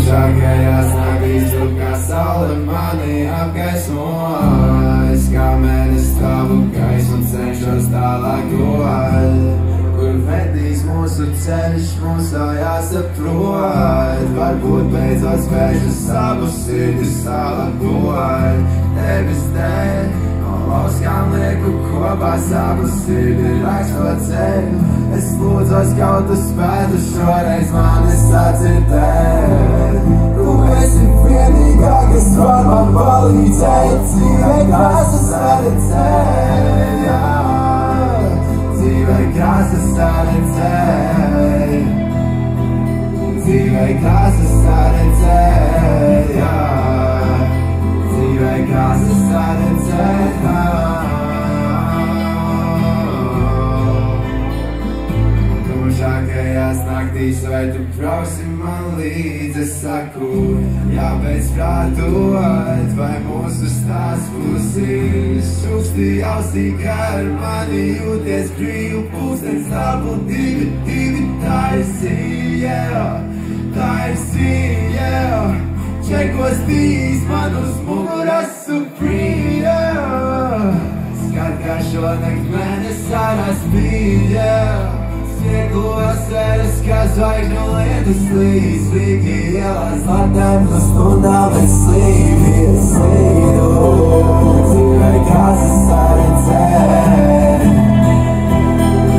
Tumšākajās naktīs tur kā saule mani apgaismojas, kā mēnesis tavu gaisu un cenšos tālāk dot. Kur vedīs mūsu ceļš, mums vēl jāsaprot. Varbūt beidzot spēšu savu sirdi salabot. Tevis dēļ, no lauskām lieku kopā savu sirdi raksto ceļu. Es lūdzos, kaut tu spētu šoreiz mani sadzirdēt. Tu esi vienīgā, kas var man palīdzēt, dzīvē krāsas saredzēt. Dzīvē krāsas saredzēt, dzīvē krāsas saredzēt, dzīvē krāsas saredzēt. Tumšākajās naktīs vai tu brauksi man līdzi, es saku, jābeidz prātot, vai mūsu stāsts būs īsts. Šūkstī ausī, kā ar mani jūties brīvu, pūkstens tavu divi taisīja, čekos tīs man uz muguras suprīja. Skat, kā šonakt mēnes ārā spīja, sniegos veres, kā zvaigžņu lietus līdz Rīgi ielās latēm no stundām es slīvies slīdu. Dzīvē krāsas saredzēt,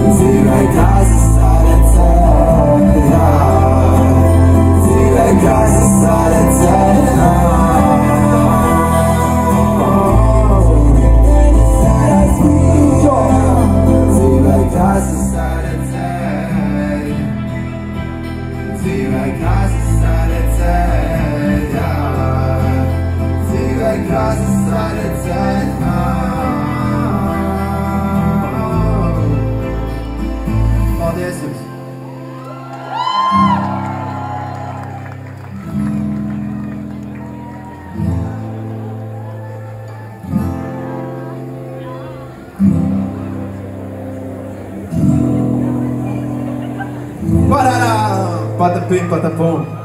dzīvē krāsas saredzēt, dzīvē krāsas saredzēt. Dzīvē krāsas dzīvē krāsas saredzēt, dzīvē krāsas saredzēt. Paldies jums! Patapim, patapum.